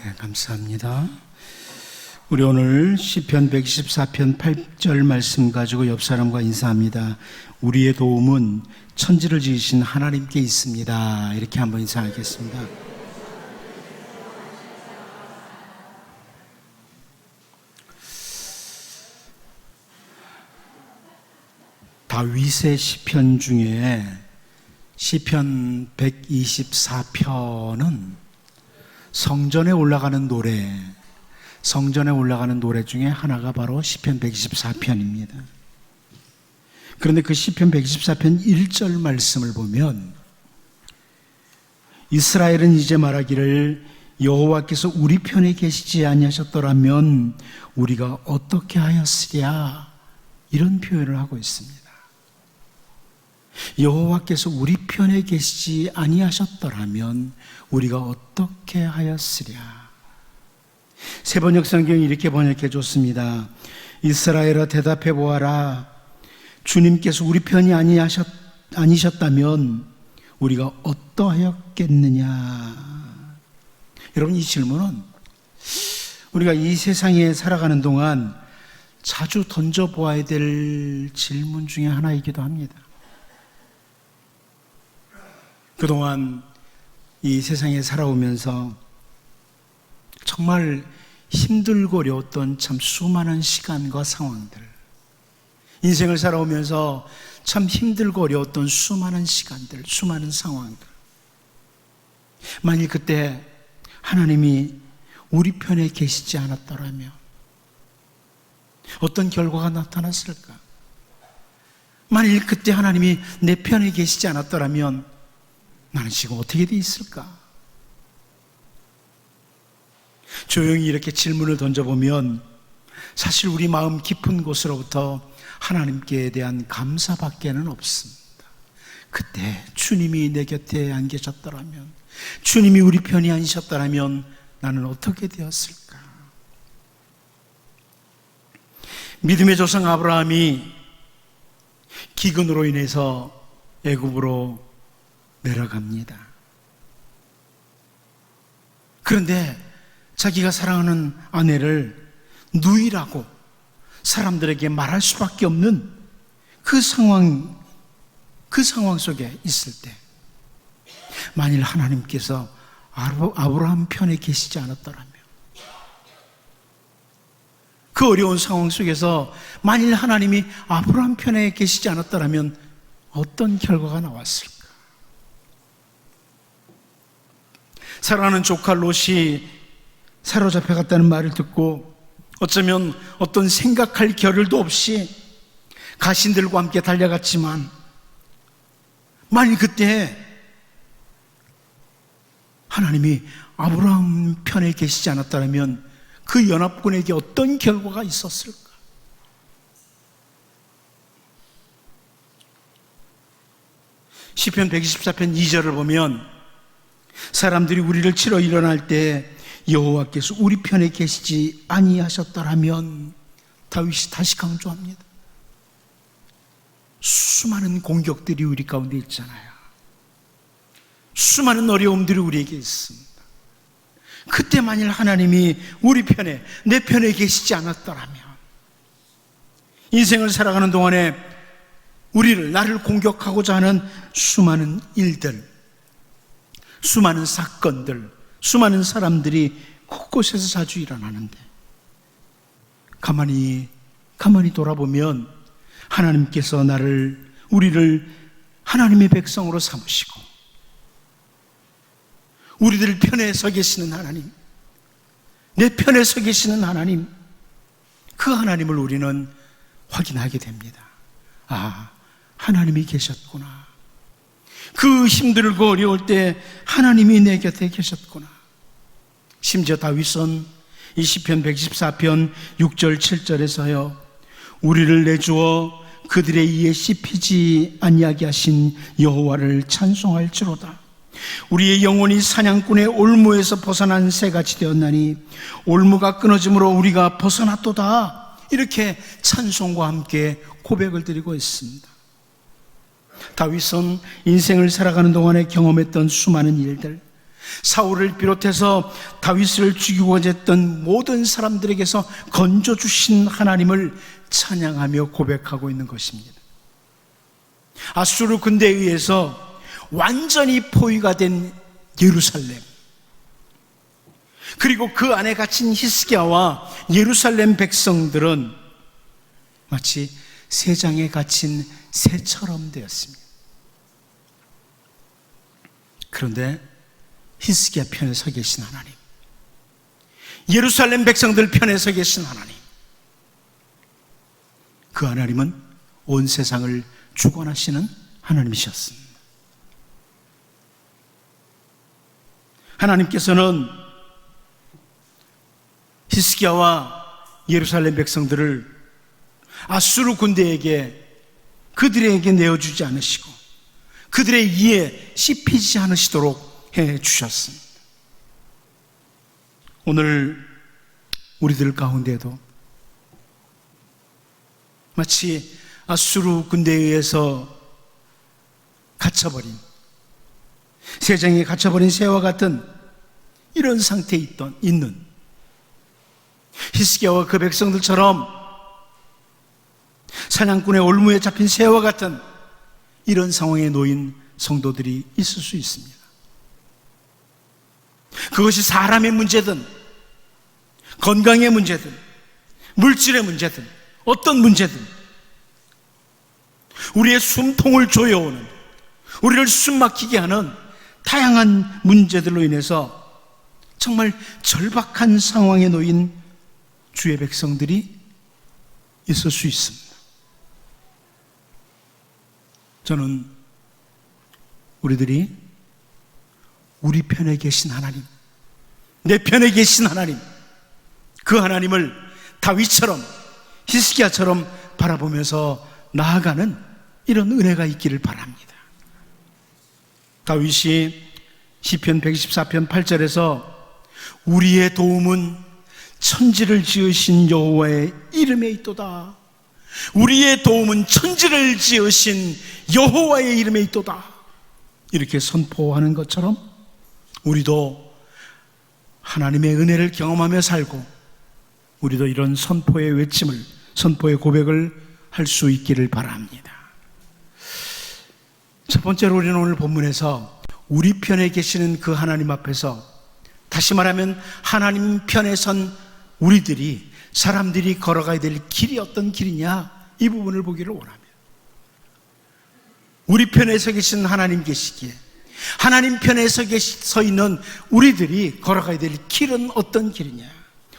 네, 감사합니다. 우리 오늘 시편 124편 8절 말씀 가지고 옆 사람과 인사합니다. 우리의 도움은 천지를 지으신 하나님께 있습니다. 이렇게 한번 인사하겠습니다. 다윗의 시편 중에 시편 124편은 성전에 올라가는 노래 중에 하나가 바로 시편 124편입니다. 그런데 그 시편 124편 1절 말씀을 보면 이스라엘은 이제 말하기를 여호와께서 우리 편에 계시지 아니하셨더라면 우리가 어떻게 하였으랴, 이런 표현을 하고 있습니다. 여호와께서 우리 편에 계시지 아니하셨더라면 우리가 어떻게 하였으랴. 세번역 성경이 이렇게 번역해 줬습니다. 이스라엘아 대답해 보아라. 주님께서 우리 편이 아니셨다면 우리가 어떠하였겠느냐. 여러분, 이 질문은 우리가 이 세상에 살아가는 동안 자주 던져보아야 될 질문 중에 하나이기도 합니다. 그동안 이 세상에 살아오면서 정말 힘들고 어려웠던 참 수많은 시간과 상황들, 인생을 살아오면서 참 힘들고 어려웠던 수많은 시간들, 수많은 상황들, 만일 그때 하나님이 우리 편에 계시지 않았더라면 어떤 결과가 나타났을까? 만일 그때 하나님이 내 편에 계시지 않았더라면 나는 지금 어떻게 돼 있을까? 조용히 이렇게 질문을 던져보면 사실 우리 마음 깊은 곳으로부터 하나님께 대한 감사밖에는 없습니다. 그때 주님이 내 곁에 안 계셨더라면, 주님이 우리 편이 아니셨더라면 나는 어떻게 되었을까? 믿음의 조상 아브라함이 기근으로 인해서 애굽으로 내려갑니다. 그런데 자기가 사랑하는 아내를 누이라고 사람들에게 말할 수밖에 없는 그 상황 속에 있을 때, 만일 하나님께서 아브라함 편에 계시지 않았더라면, 그 어려운 상황 속에서 만일 하나님이 아브라함 편에 계시지 않았더라면 어떤 결과가 나왔을까? 사랑하는 조카 롯이 사로잡혀 갔다는 말을 듣고 어쩌면 어떤 생각할 겨를도 없이 가신들과 함께 달려갔지만, 만일 그때 하나님이 아브라함 편에 계시지 않았다면 그 연합군에게 어떤 결과가 있었을까? 시편 124편 2절을 보면 사람들이 우리를 치러 일어날 때 여호와께서 우리 편에 계시지 아니하셨더라면, 다윗이 다시 강조합니다. 수많은 공격들이 우리 가운데 있잖아요. 수많은 어려움들이 우리에게 있습니다. 그때 만일 하나님이 우리 편에, 내 편에 계시지 않았더라면, 인생을 살아가는 동안에 나를 공격하고자 하는 수많은 일들, 수많은 사건들, 수많은 사람들이 곳곳에서 자주 일어나는데, 가만히 돌아보면 하나님께서 우리를 하나님의 백성으로 삼으시고 우리들 편에 서 계시는 하나님, 내 편에 서 계시는 하나님, 그 하나님을 우리는 확인하게 됩니다. 아, 하나님이 계셨구나. 그 힘들고 어려울 때 하나님이 내 곁에 계셨구나. 심지어 다윗은 이 시편 114편 6절 7절에서요, 우리를 내주어 그들의 이에 씹히지 아니하게 하신 여호와를 찬송할지로다. 우리의 영혼이 사냥꾼의 올무에서 벗어난 새같이 되었나니 올무가 끊어짐으로 우리가 벗어났도다. 이렇게 찬송과 함께 고백을 드리고 있습니다. 다윗은 인생을 살아가는 동안에 경험했던 수많은 일들, 사울을 비롯해서 다윗을 죽이고자 했던 모든 사람들에게서 건져주신 하나님을 찬양하며 고백하고 있는 것입니다. 아수르 군대에 의해서 완전히 포위가 된 예루살렘, 그리고 그 안에 갇힌 히스기야와 예루살렘 백성들은 마치 새장에 갇힌 새처럼 되었습니다. 그런데 히스기야 편에 서 계신 하나님, 예루살렘 백성들 편에 서 계신 하나님, 그 하나님은 온 세상을 주관하시는 하나님이셨습니다. 하나님께서는 히스기야와 예루살렘 백성들을 아수르 군대에게, 그들에게 내어주지 않으시고 그들의 이에 씹히지 않으시도록 해주셨습니다. 오늘 우리들 가운데도 마치 아수르 군대에 의해서 갇혀버린, 새장에 갇혀버린 새와 같은 이런 상태에 있는 히스기야와 그 백성들처럼 사냥꾼의 올무에 잡힌 새와 같은 이런 상황에 놓인 성도들이 있을 수 있습니다. 그것이 사람의 문제든 건강의 문제든 물질의 문제든 어떤 문제든 우리의 숨통을 조여오는, 우리를 숨막히게 하는 다양한 문제들로 인해서 정말 절박한 상황에 놓인 주의 백성들이 있을 수 있습니다. 저는 우리들이 우리 편에 계신 하나님, 내 편에 계신 하나님, 그 하나님을 다윗처럼 히스기야처럼 바라보면서 나아가는 이런 은혜가 있기를 바랍니다. 다윗이 시편 124편 8절에서 우리의 도움은 천지를 지으신 여호와의 이름에 있도다, 우리의 도움은 천지를 지으신 여호와의 이름에 있도다, 이렇게 선포하는 것처럼 우리도 하나님의 은혜를 경험하며 살고 우리도 이런 선포의 외침을, 선포의 고백을 할 수 있기를 바랍니다. 첫 번째로 우리는 오늘 본문에서 우리 편에 계시는 그 하나님 앞에서, 다시 말하면 하나님 편에 선 우리들이, 사람들이 걸어가야 될 길이 어떤 길이냐, 이 부분을 보기를 원합니다. 우리 편에 서 계신 하나님 계시기에 하나님 편에 서 있는 우리들이 걸어가야 될 길은 어떤 길이냐,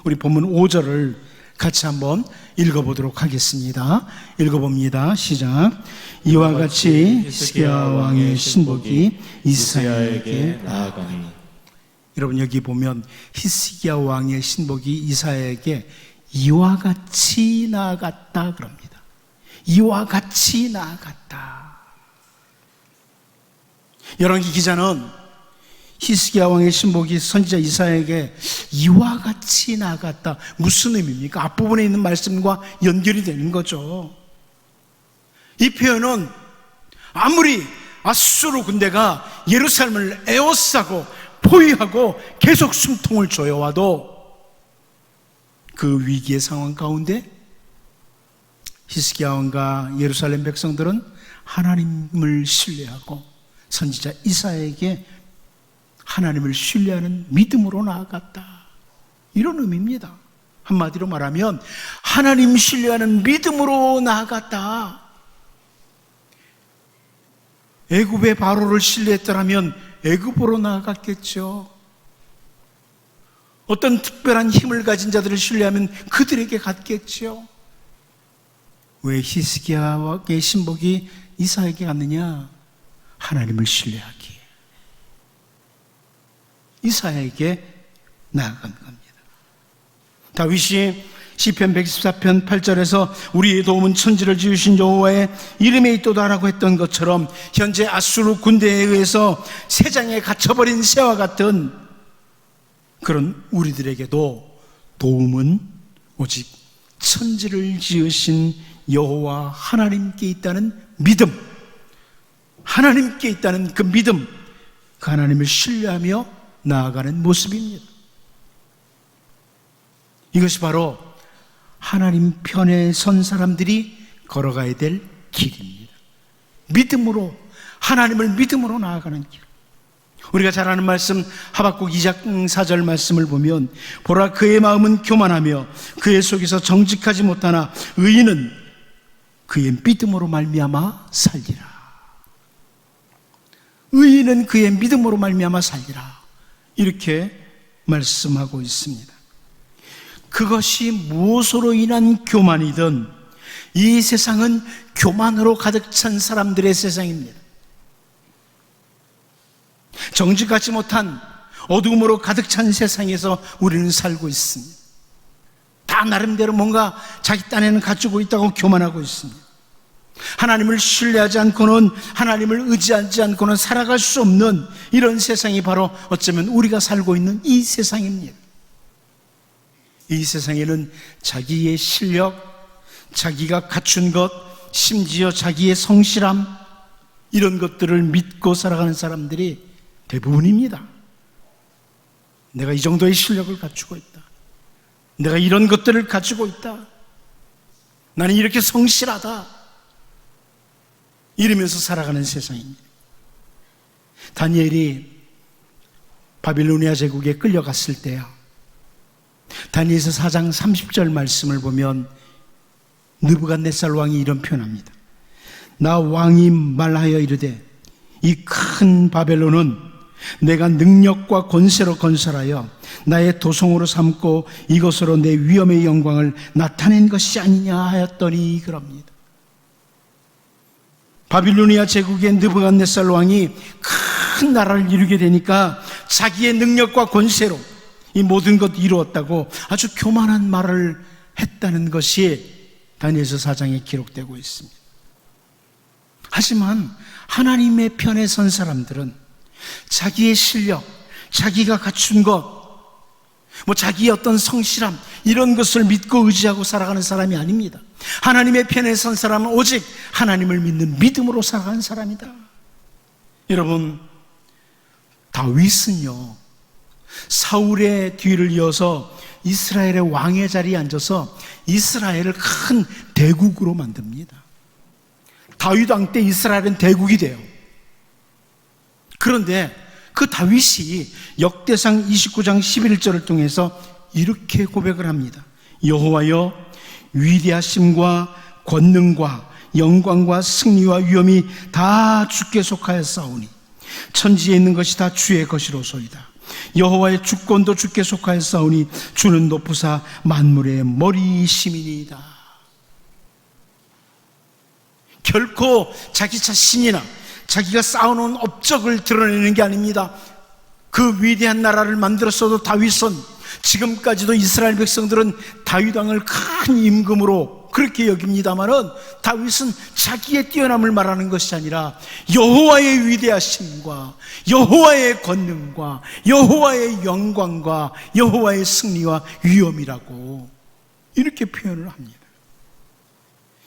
우리 본문 5절을 같이 한번 읽어보도록 하겠습니다. 읽어봅니다. 시작. 이와 같이 히스기야 왕의 신복이 이사야에게 나아가니. 여러분, 여기 보면 히스기야 왕의 신복이 이사야에게 이와 같이 나아갔다 그럽니다. 이와 같이 나아갔다. 열왕기 기자는 히스기야 왕의 신복이 선지자 이사야에게 이와 같이 나아갔다, 무슨 의미입니까? 앞부분에 있는 말씀과 연결이 되는 거죠. 이 표현은 아무리 아수르 군대가 예루살렘을 에워싸고 포위하고 계속 숨통을 조여와도 그 위기의 상황 가운데 히스기야 왕과 예루살렘 백성들은 하나님을 신뢰하고 선지자 이사야에게 하나님을 신뢰하는 믿음으로 나아갔다, 이런 의미입니다. 한마디로 말하면 하나님 신뢰하는 믿음으로 나아갔다. 애굽의 바로를 신뢰했더라면 애굽으로 나아갔겠죠. 어떤 특별한 힘을 가진 자들을 신뢰하면 그들에게 갔겠죠. 왜 히스기야의 신복이 이사야에게 갔느냐? 하나님을 신뢰하기에 이사야에게 나아간 겁니다. 다윗이 시편 114편 8절에서 우리의 도움은 천지를 지으신 여호와의 이름에 있도다라고 했던 것처럼 현재 아수르 군대에 의해서 새장에 갇혀버린 새와 같은 그런 우리들에게도 도움은 오직 천지를 지으신 여호와 하나님께 있다는 믿음, 하나님께 있다는 그 믿음, 그 하나님을 신뢰하며 나아가는 모습입니다. 이것이 바로 하나님 편에 선 사람들이 걸어가야 될 길입니다. 믿음으로, 하나님을 믿음으로 나아가는 길. 우리가 잘 아는 말씀 하박국 2장 4절 말씀을 보면, 보라 그의 마음은 교만하며 그의 속에서 정직하지 못하나 의인은 그의 믿음으로 말미암아 살리라. 의인은 그의 믿음으로 말미암아 살리라, 이렇게 말씀하고 있습니다. 그것이 무엇으로 인한 교만이든 이 세상은 교만으로 가득 찬 사람들의 세상입니다. 정직하지 못한 어둠으로 가득 찬 세상에서 우리는 살고 있습니다. 다 나름대로 뭔가 자기 딴에는 가지고 있다고 교만하고 있습니다. 하나님을 신뢰하지 않고는, 하나님을 의지하지 않고는 살아갈 수 없는 이런 세상이 바로 어쩌면 우리가 살고 있는 이 세상입니다. 이 세상에는 자기의 실력, 자기가 갖춘 것, 심지어 자기의 성실함, 이런 것들을 믿고 살아가는 사람들이 대부분입니다. 내가 이 정도의 실력을 갖추고 있다, 내가 이런 것들을 가지고 있다, 나는 이렇게 성실하다, 이러면서 살아가는 세상입니다. 다니엘이 바빌로니아 제국에 끌려갔을 때요, 다니엘서 4장 30절 말씀을 보면 느부갓네살 왕이 이런 표현합니다. 나 왕이 말하여 이르되 이 큰 바벨론은 내가 능력과 권세로 건설하여 나의 도성으로 삼고 이것으로 내 위엄의 영광을 나타낸 것이 아니냐 하였더니, 그럽니다. 바빌로니아 제국의 느부갓네살 왕이 큰 나라를 이루게 되니까 자기의 능력과 권세로 이 모든 것 이루었다고 아주 교만한 말을 했다는 것이 다니엘서 4장에 기록되고 있습니다. 하지만 하나님의 편에 선 사람들은 자기의 실력, 자기가 갖춘 것, 자기의 어떤 성실함, 이런 것을 믿고 의지하고 살아가는 사람이 아닙니다. 하나님의 편에 선 사람은 오직 하나님을 믿는 믿음으로 살아가는 사람이다. 여러분, 다윗은요, 사울의 뒤를 이어서 이스라엘의 왕의 자리에 앉아서 이스라엘을 큰 대국으로 만듭니다. 다윗 왕 때 이스라엘은 대국이 돼요. 그런데 그 다윗이 역대상 29장 11절을 통해서 이렇게 고백을 합니다. 여호와여, 위대하심과 권능과 영광과 승리와 위엄이 다 주께 속하였사오니 천지에 있는 것이 다 주의 것이로소이다. 여호와의 주권도 주께 속하였사오니 주는 높으사 만물의 머리이심이니이다. 결코 자기 자신이나 자기가 쌓아놓은 업적을 드러내는 게 아닙니다. 그 위대한 나라를 만들었어도 다윗은, 지금까지도 이스라엘 백성들은 다윗 왕을 큰 임금으로 그렇게 여깁니다마는 다윗은 자기의 뛰어남을 말하는 것이 아니라 여호와의 위대하심과 여호와의 권능과 여호와의 영광과 여호와의 승리와 위엄이라고 이렇게 표현을 합니다.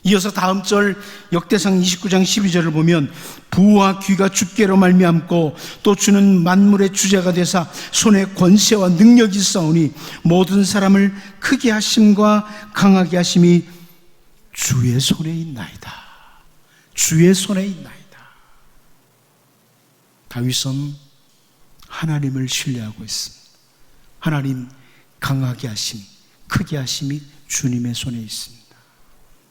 이어서 다음 절 역대상 29장 12절을 보면 부와 귀가 주께로 말미암고 또 주는 만물의 주제가 되사 손에 권세와 능력이 있사오니 모든 사람을 크게 하심과 강하게 하심이 주의 손에 있나이다. 주의 손에 있나이다. 다윗은 하나님을 신뢰하고 있습니다. 하나님 강하게 하심, 크게 하심이 주님의 손에 있습니다.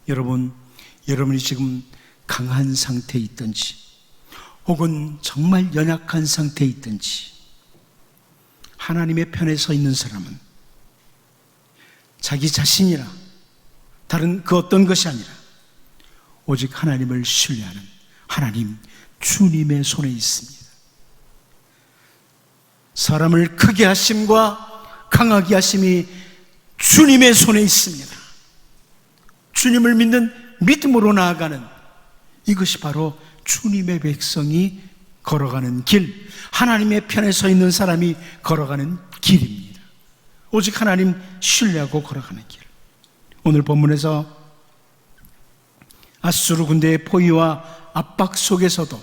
여러분이 지금 강한 상태에 있든지 혹은 정말 연약한 상태에 있든지 하나님의 편에 서 있는 사람은 자기 자신이나 다른 그 어떤 것이 아니라 오직 하나님을 신뢰하는 하나님 주님의 손에 있습니다. 사람을 크게 하심과 강하게 하심이 주님의 손에 있습니다. 주님을 믿는 믿음으로 나아가는, 이것이 바로 주님의 백성이 걸어가는 길, 하나님의 편에 서 있는 사람이 걸어가는 길입니다. 오직 하나님 신뢰하고 걸어가는 길. 오늘 본문에서 아수르 군대의 포위와 압박 속에서도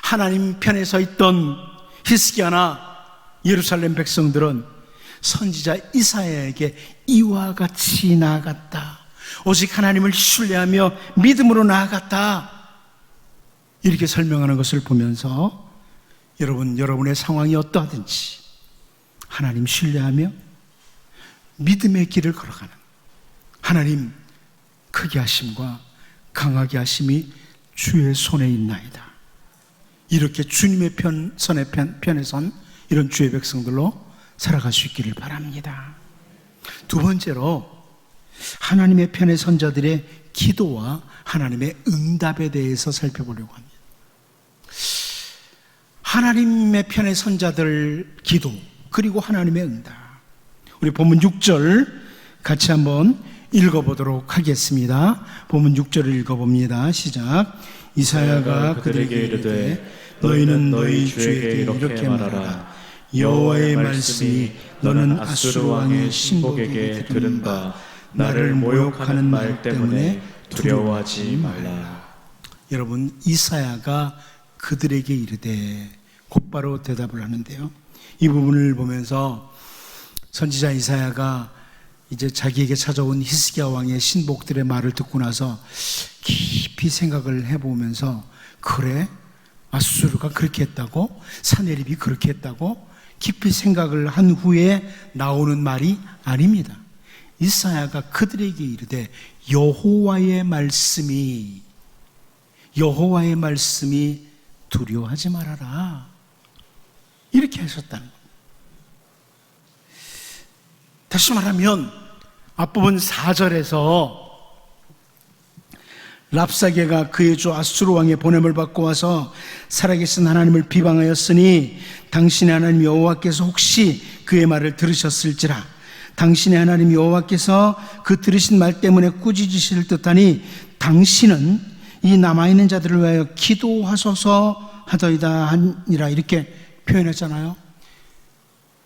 하나님 편에 서 있던 히스기야나 예루살렘 백성들은 선지자 이사야에게 이와 같이 나아갔다. 오직 하나님을 신뢰하며 믿음으로 나아갔다. 이렇게 설명하는 것을 보면서 여러분의 상황이 어떠하든지 하나님 신뢰하며 믿음의 길을 걸어가는 하나님 크게 하심과 강하게 하심이 주의 손에 있나이다. 이렇게 주님의 편에 선 이런 주의 백성들로 살아갈 수 있기를 바랍니다. 두 번째로 하나님의 편에 선 자들의 기도와 하나님의 응답에 대해서 살펴보려고 합니다. 하나님의 편에 선 자들 기도 그리고 하나님의 응답, 우리 본문 6절 같이 한번 읽어보도록 하겠습니다. 본문 6절을 읽어봅니다. 시작. 이사야가 그들에게 이르되 너희는 너희 주에게 이렇게 말하라. 여호와의 말씀이 너는 아수르 왕의 신복에게 들은 바 나를 모욕하는 말 때문에 두려워하지 말라. 여러분, 이사야가 그들에게 이르되 곧바로 대답을 하는데요. 이 부분을 보면서 선지자 이사야가 이제 자기에게 찾아온 히스기야 왕의 신복들의 말을 듣고 나서 깊이 생각을 해보면서, 그래? 아수르가 그렇게 했다고? 사네립이 그렇게 했다고? 깊이 생각을 한 후에 나오는 말이 아닙니다. 이사야가 그들에게 이르되 여호와의 말씀이 두려워하지 말아라, 이렇게 하셨다는 겁니다. 다시 말하면 앞부분 4절에서 랍사게가 그의 주 아수르 왕의 보냄을 받고 와서 살아계신 하나님을 비방하였으니 당신의 하나님 여호와께서 혹시 그의 말을 들으셨을지라. 당신의 하나님 여호와께서 그 들으신 말 때문에 꾸짖으실 듯하니 당신은 이 남아있는 자들을 위하여 기도하소서 하더이다 하니라. 이렇게 표현했잖아요.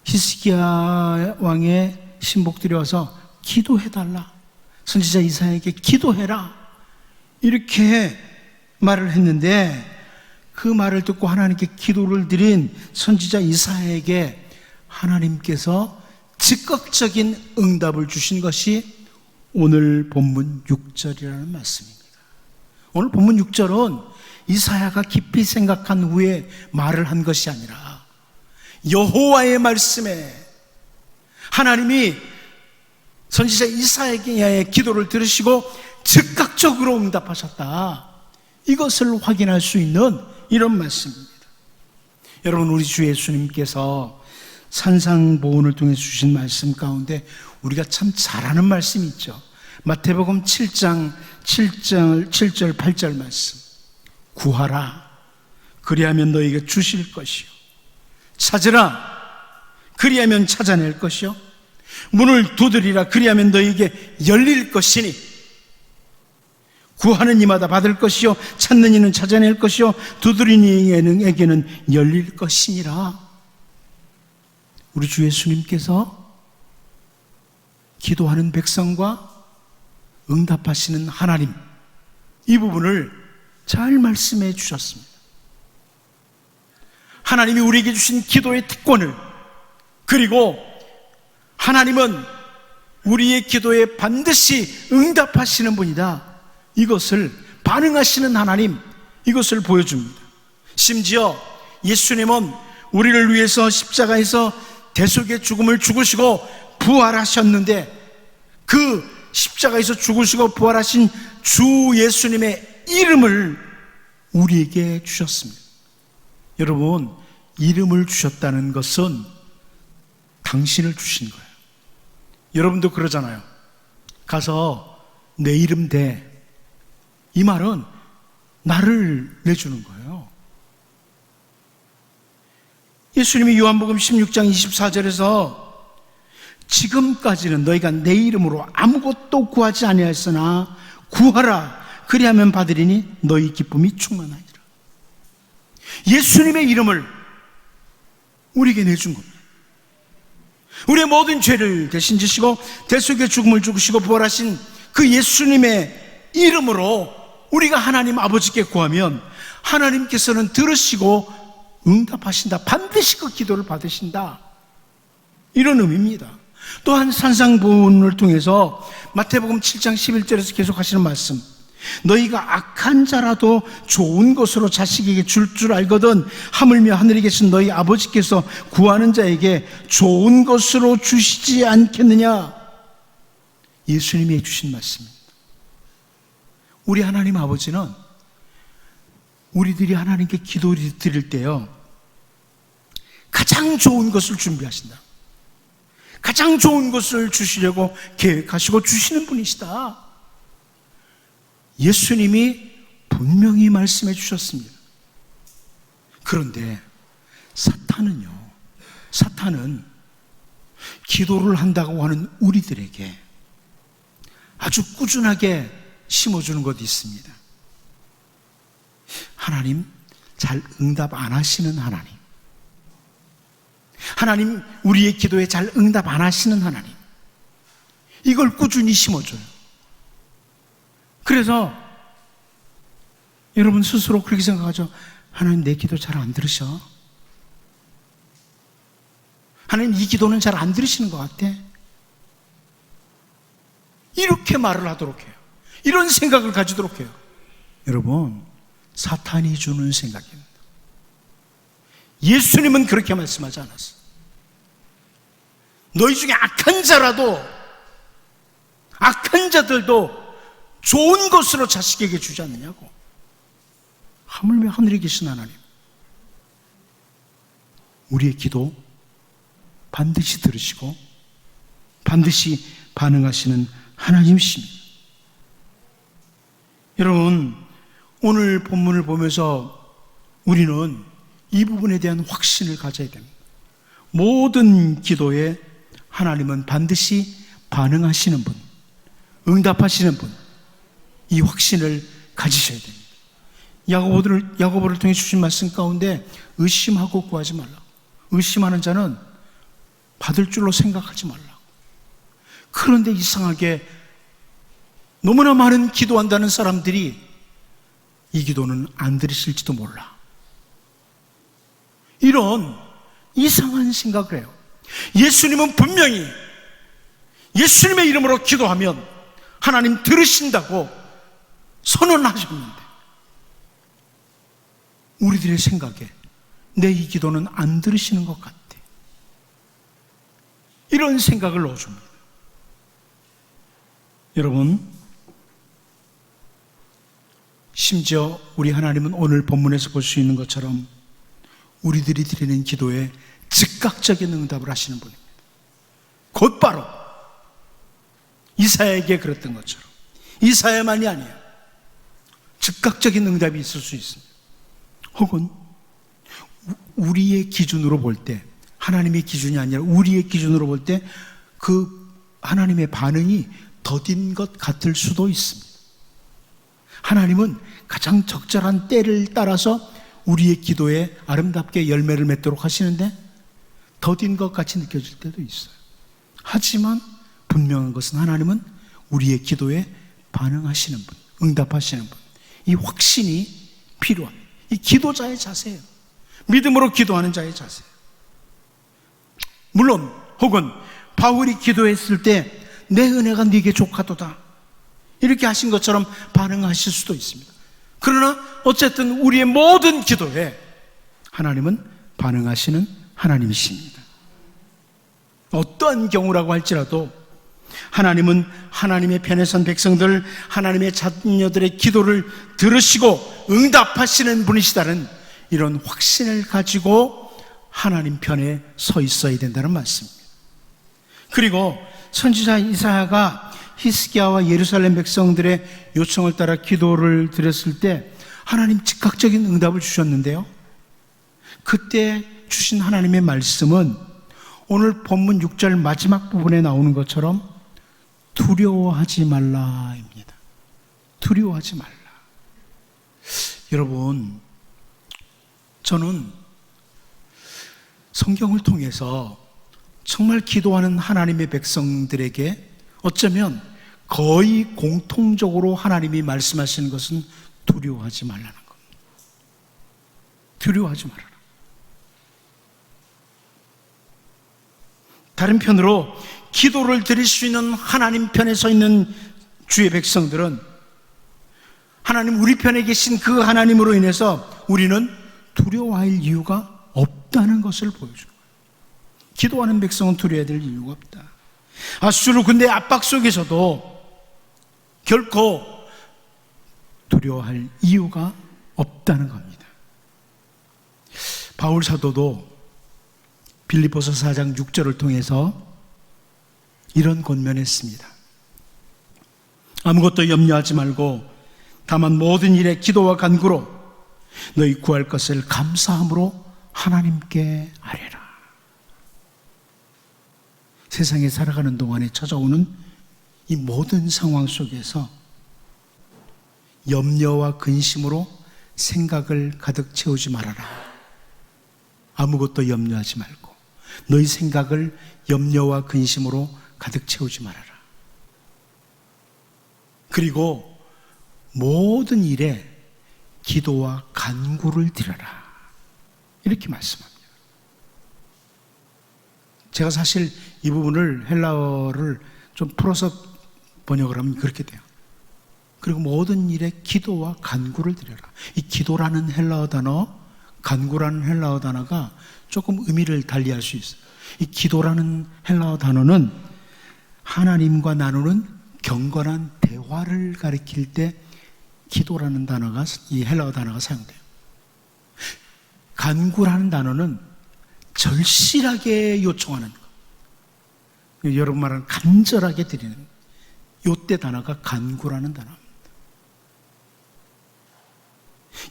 히스기야 왕의 신복들이 와서 기도해달라, 선지자 이사야에게 기도해라, 이렇게 말을 했는데, 그 말을 듣고 하나님께 기도를 드린 선지자 이사야에게 하나님께서 즉각적인 응답을 주신 것이 오늘 본문 6절이라는 말씀입니다. 오늘 본문 6절은 이사야가 깊이 생각한 후에 말을 한 것이 아니라 여호와의 말씀에 하나님이 선지자 이사야의 기도를 들으시고 즉각적으로 응답하셨다, 이것을 확인할 수 있는 이런 말씀입니다. 여러분, 우리 주 예수님께서 산상보훈을 통해 주신 말씀 가운데 우리가 참 잘 아는 말씀이 있죠. 마태복음 7장 7절 8절 말씀. 구하라, 그리하면 너희에게 주실 것이요, 찾으라, 그리하면 찾아낼 것이요, 문을 두드리라, 그리하면 너희에게 열릴 것이니, 구하는 이마다 받을 것이요, 찾는 이는 찾아낼 것이요, 두드리는 이에게는 열릴 것이니라. 우리 주 예수님께서 기도하는 백성과 응답하시는 하나님, 이 부분을 잘 말씀해 주셨습니다. 하나님이 우리에게 주신 기도의 특권을, 그리고 하나님은 우리의 기도에 반드시 응답하시는 분이다, 이것을 반응하시는 하나님, 이것을 보여줍니다. 심지어 예수님은 우리를 위해서 십자가에서 대속의 죽음을 죽으시고 부활하셨는데, 그 십자가에서 죽으시고 부활하신 주 예수님의 이름을 우리에게 주셨습니다. 여러분, 이름을 주셨다는 것은 당신을 주신 거예요. 여러분도 그러잖아요. 가서 내 이름 대, 이 말은 나를 내주는 거예요. 예수님이 요한복음 16장 24절에서 지금까지는 너희가 내 이름으로 아무것도 구하지 아니하였으나 구하라, 그리하면 받으리니 너희 기쁨이 충만하리라. 예수님의 이름을 우리에게 내준 겁니다. 우리의 모든 죄를 대신 지시고 대속의 죽음을 죽으시고 부활하신 그 예수님의 이름으로 우리가 하나님 아버지께 구하면 하나님께서는 들으시고 응답하신다, 반드시 그 기도를 받으신다, 이런 의미입니다. 또한 산상보훈을 통해서 마태복음 7장 11절에서 계속 하시는 말씀, 너희가 악한 자라도 좋은 것으로 자식에게 줄 줄 알거든 하물며 하늘에 계신 너희 아버지께서 구하는 자에게 좋은 것으로 주시지 않겠느냐. 예수님이 해주신 말씀입니다. 우리 하나님 아버지는 우리들이 하나님께 기도를 드릴 때요, 가장 좋은 것을 준비하신다. 가장 좋은 것을 주시려고 계획하시고 주시는 분이시다. 예수님이 분명히 말씀해 주셨습니다. 그런데 사탄은 기도를 한다고 하는 우리들에게 아주 꾸준하게 심어주는 것이 있습니다. 하나님 잘 응답 안 하시는 하나님, 하나님 우리의 기도에 잘 응답 안 하시는 하나님, 이걸 꾸준히 심어줘요. 그래서 여러분 스스로 그렇게 생각하죠. 하나님 내 기도 잘 안 들으셔. 하나님 이 기도는 잘 안 들으시는 것 같아. 이렇게 말을 하도록 해요. 이런 생각을 가지도록 해요. 여러분, 사탄이 주는 생각입니다. 예수님은 그렇게 말씀하지 않았어요. 너희 중에 악한 자들도 좋은 것으로 자식에게 주지 않느냐고. 하물며 하늘에 계신 하나님, 우리의 기도 반드시 들으시고 반드시 반응하시는 하나님이십니다. 여러분, 오늘 본문을 보면서 우리는 이 부분에 대한 확신을 가져야 됩니다. 모든 기도에 하나님은 반드시 반응하시는 분, 응답하시는 분, 이 확신을 가지셔야 됩니다. 야고보를 통해 주신 말씀 가운데 의심하고 구하지 말라. 의심하는 자는 받을 줄로 생각하지 말라. 그런데 이상하게 너무나 많은 기도한다는 사람들이 이 기도는 안 들으실지도 몰라. 이런 이상한 생각을 해요. 예수님은 분명히 예수님의 이름으로 기도하면 하나님 들으신다고 선언하셨는데, 우리들의 생각에 내 이 기도는 안 들으시는 것 같아. 이런 생각을 넣어줍니다. 여러분, 심지어 우리 하나님은 오늘 본문에서 볼 수 있는 것처럼 우리들이 드리는 기도에 즉각적인 응답을 하시는 분입니다. 곧바로 이사야에게 그랬던 것처럼, 이사야만이 아니에요. 즉각적인 응답이 있을 수 있습니다. 혹은 우리의 기준으로 볼 때, 하나님의 기준이 아니라 우리의 기준으로 볼 때 그 하나님의 반응이 더딘 것 같을 수도 있습니다. 하나님은 가장 적절한 때를 따라서 우리의 기도에 아름답게 열매를 맺도록 하시는데 더딘 것 같이 느껴질 때도 있어요. 하지만 분명한 것은 하나님은 우리의 기도에 반응하시는 분, 응답하시는 분, 이 확신이 필요한, 이 기도자의 자세예요. 믿음으로 기도하는 자의 자세예요. 물론 혹은 바울이 기도했을 때 내 은혜가 네게 족하도다 이렇게 하신 것처럼 반응하실 수도 있습니다. 그러나 어쨌든 우리의 모든 기도에 하나님은 반응하시는 하나님이십니다. 어떠한 경우라고 할지라도 하나님은 하나님의 편에 선 백성들, 하나님의 자녀들의 기도를 들으시고 응답하시는 분이시다는 이런 확신을 가지고 하나님 편에 서 있어야 된다는 말씀입니다. 그리고 선지자 이사야가 히스기야와 예루살렘 백성들의 요청을 따라 기도를 드렸을 때 하나님 즉각적인 응답을 주셨는데요, 그때 주신 하나님의 말씀은 오늘 본문 6절 마지막 부분에 나오는 것처럼 두려워하지 말라입니다. 두려워하지 말라. 여러분, 저는 성경을 통해서 정말 기도하는 하나님의 백성들에게 어쩌면 거의 공통적으로 하나님이 말씀하시는 것은 두려워하지 말라는 겁니다. 두려워하지 말아라. 다른 편으로 기도를 드릴 수 있는 하나님 편에 서 있는 주의 백성들은 하나님, 우리 편에 계신 그 하나님으로 인해서 우리는 두려워할 이유가 없다는 것을 보여줘요. 기도하는 백성은 두려워해야 될 이유가 없다. 아수르 군대의 압박 속에서도 결코 두려워할 이유가 없다는 겁니다. 바울 사도도 빌립보서 4장 6절을 통해서 이런 권면했습니다. 아무것도 염려하지 말고 다만 모든 일에 기도와 간구로 너희 구할 것을 감사함으로 하나님께 아뢰라. 세상에 살아가는 동안에 찾아오는 이 모든 상황 속에서 염려와 근심으로 생각을 가득 채우지 말아라. 아무것도 염려하지 말고 너희 생각을 염려와 근심으로 가득 채우지 말아라. 그리고 모든 일에 기도와 간구를 드려라. 이렇게 말씀합니다. 제가 사실 이 부분을 헬라어를 좀 풀어서 번역을 하면 그렇게 돼요. 그리고 모든 일에 기도와 간구를 드려라. 이 기도라는 헬라어 단어, 간구라는 헬라어 단어가 조금 의미를 달리할 수 있어요. 이 기도라는 헬라어 단어는 하나님과 나누는 경건한 대화를 가리킬 때 기도라는 단어가, 이 헬라어 단어가 사용돼요. 간구라는 단어는 절실하게 요청하는 것, 여러분 말하는 간절하게 드리는, 요때 단어가 간구라는 단어입니다.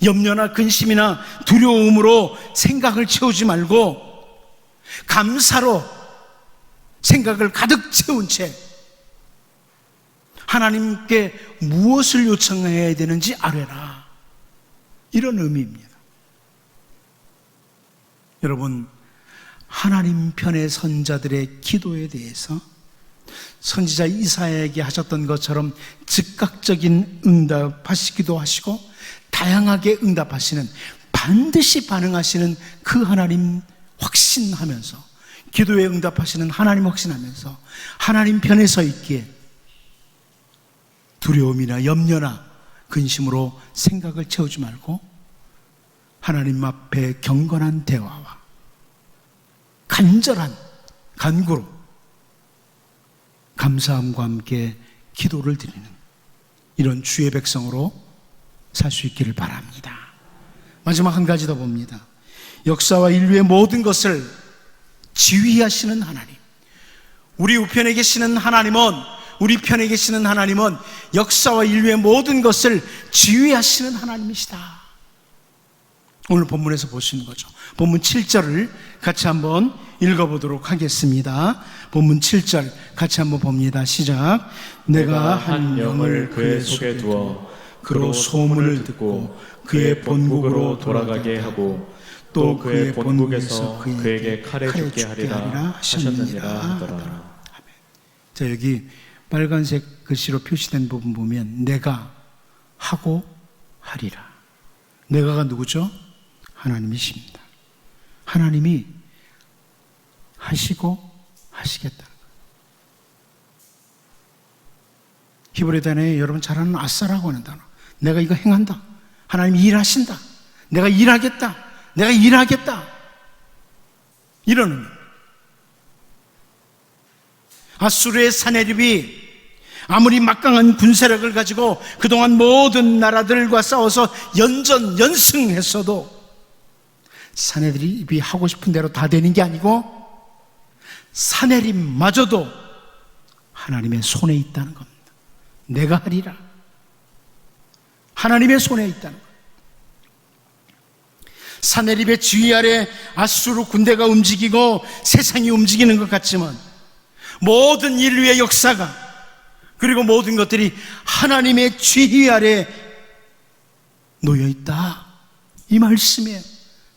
염려나 근심이나 두려움으로 생각을 채우지 말고 감사로 생각을 가득 채운 채 하나님께 무엇을 요청해야 되는지 아뢰라. 이런 의미입니다. 여러분, 하나님 편의 선자들의 기도에 대해서 선지자 이사야에게 하셨던 것처럼 즉각적인 응답하시기도 하시고 다양하게 응답하시는, 반드시 반응하시는 그 하나님 확신하면서, 기도에 응답하시는 하나님 확신하면서 하나님 편에 서 있기에 두려움이나 염려나 근심으로 생각을 채우지 말고 하나님 앞에 경건한 대화와 간절한 간구로 감사함과 함께 기도를 드리는 이런 주의 백성으로 살 수 있기를 바랍니다. 마지막 한 가지 더 봅니다. 역사와 인류의 모든 것을 지휘하시는 하나님, 우리 우편에 계시는 하나님은, 우리 편에 계시는 하나님은 역사와 인류의 모든 것을 지휘하시는 하나님이시다. 오늘 본문에서 보시는 거죠. 본문 7절을 같이 한번 읽어보도록 하겠습니다. 본문 7절 같이 한번 봅니다. 시작. 내가 한 영을 그의 속에 두어 그로 소문을 듣고 그의 본국으로 돌아가게 하고 또 그의 본국에서 그에게 칼에 죽게 하리라 하셨느니라 하더라. 자, 여기 빨간색 글씨로 표시된 부분 보면 내가 하고 하리라. 내가가 누구죠? 하나님이십니다. 하나님이 하시고 하시겠다는 거예요. 히브리 단어에 여러분 잘 아는 아싸라고 하는 단어, 내가 이거 행한다, 하나님이 일하신다, 내가 일하겠다, 내가 일하겠다, 이런 의미. 아수르의 사내립이 아무리 막강한 군사력을 가지고 그동안 모든 나라들과 싸워서 연전연승했어도 사내립이 하고 싶은 대로 다 되는 게 아니고 사내립마저도 하나님의 손에 있다는 겁니다. 내가 하리라. 하나님의 손에 있다는 거예요. 사내립의 지휘 아래 아수르 군대가 움직이고 세상이 움직이는 것 같지만 모든 인류의 역사가, 그리고 모든 것들이 하나님의 지휘 아래 놓여있다. 이 말씀에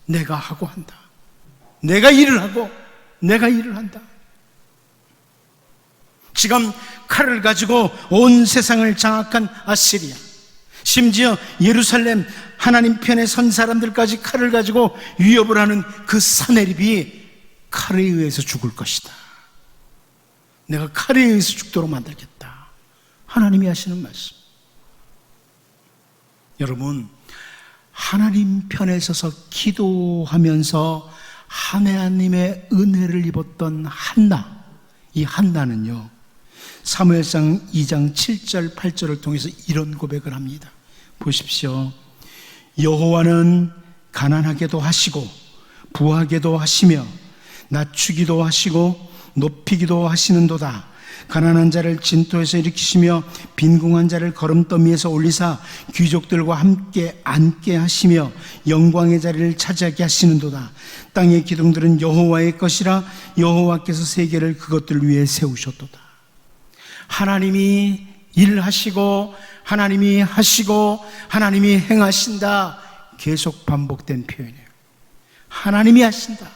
내가 하고 한다, 내가 일을 하고 내가 일을 한다. 지금 칼을 가지고 온 세상을 장악한 아시리아, 심지어 예루살렘 하나님 편에 선 사람들까지 칼을 가지고 위협을 하는 그 사내립이 칼에 의해서 죽을 것이다. 내가 칼에 의해서 죽도록 만들겠다. 하나님이 하시는 말씀. 여러분, 하나님 편에 서서 기도하면서 하나님의 은혜를 입었던 한나, 이 한나는요, 사무엘상 2장 7절 8절을 통해서 이런 고백을 합니다. 보십시오. 여호와는 가난하게도 하시고 부하게도 하시며 낮추기도 하시고 높이기도 하시는도다. 가난한 자를 진토에서 일으키시며 빈궁한 자를 거름더미에서 올리사 귀족들과 함께 앉게 하시며 영광의 자리를 차지하게 하시는도다. 땅의 기둥들은 여호와의 것이라 여호와께서 세계를 그것들 위에 세우셨도다. 하나님이 일하시고 하나님이 하시고 하나님이 행하신다. 계속 반복된 표현이에요. 하나님이 하신다.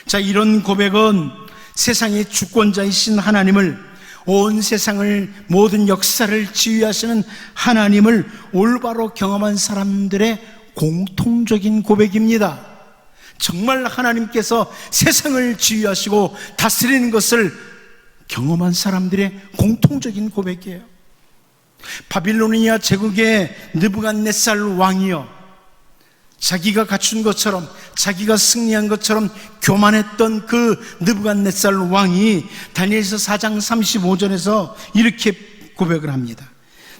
자, 이런 고백은 세상의 주권자이신 하나님을, 온 세상을, 모든 역사를 지휘하시는 하나님을 올바로 경험한 사람들의 공통적인 고백입니다. 정말 하나님께서 세상을 지휘하시고 다스리는 것을 경험한 사람들의 공통적인 고백이에요. 바빌로니아 제국의 느부갓네살 왕이요, 자기가 갖춘 것처럼, 자기가 승리한 것처럼 교만했던 그 느부갓네살 왕이 다니엘서 4장 35절에서 이렇게 고백을 합니다.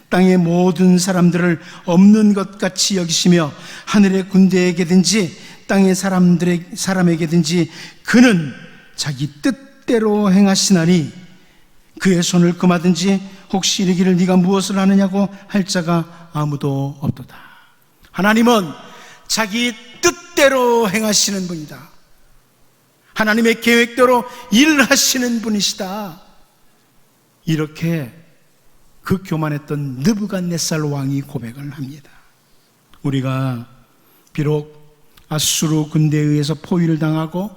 땅의 모든 사람들을 없는 것 같이 여기시며 하늘의 군대에게든지 땅의 사람에게든지 그는 자기 뜻대로 행하시나니 그의 손을 금하든지 혹시 이르기를 네가 무엇을 하느냐고 할 자가 아무도 없도다. 하나님은 자기 뜻대로 행하시는 분이다. 하나님의 계획대로 일하시는 분이시다. 이렇게 그 교만했던 느부갓네살 왕이 고백을 합니다. 우리가 비록 아수르 군대에 의해서 포위를 당하고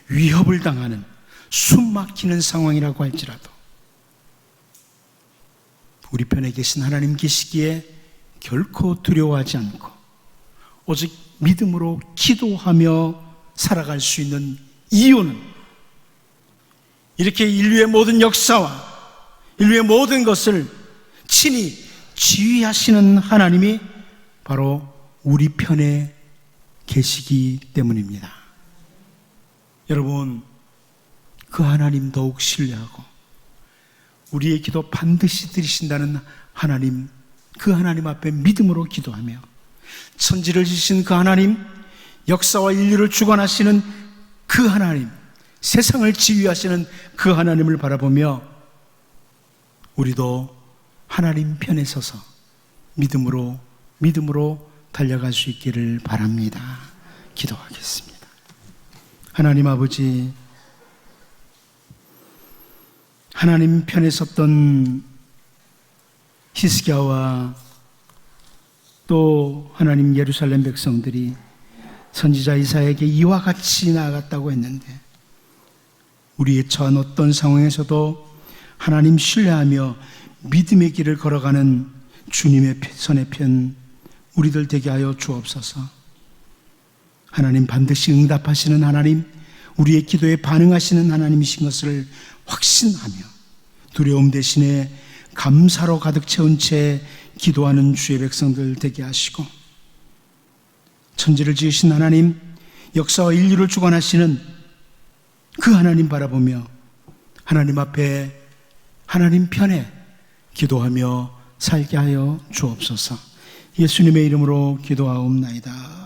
위협을 당하는 숨막히는 상황이라고 할지라도 우리 편에 계신 하나님 계시기에 결코 두려워하지 않고 오직 믿음으로 기도하며 살아갈 수 있는 이유는, 이렇게 인류의 모든 역사와 인류의 모든 것을 친히 지휘하시는 하나님이 바로 우리 편에 계시기 때문입니다. 여러분, 그 하나님 더욱 신뢰하고 우리의 기도 반드시 들으신다는 하나님, 그 하나님 앞에 믿음으로 기도하며 천지를 지으신 그 하나님, 역사와 인류를 주관하시는 그 하나님, 세상을 지휘하시는 그 하나님을 바라보며 우리도 하나님 편에 서서 믿음으로 달려갈 수 있기를 바랍니다. 기도하겠습니다. 하나님 아버지, 하나님 편에 섰던 히스기야와 또 하나님 예루살렘 백성들이 선지자 이사야에게 이와 같이 나아갔다고 했는데, 우리의 처한 어떤 상황에서도 하나님 신뢰하며 믿음의 길을 걸어가는 주님의 선의 편 우리들 되게 하여 주옵소서. 하나님 반드시 응답하시는 하나님, 우리의 기도에 반응하시는 하나님이신 것을 확신하며 두려움 대신에 감사로 가득 채운 채 기도하는 주의 백성들 되게 하시고, 천지를 지으신 하나님, 역사와 인류를 주관하시는 그 하나님 바라보며 하나님 앞에 하나님 편에 기도하며 살게 하여 주옵소서. 예수님의 이름으로 기도하옵나이다.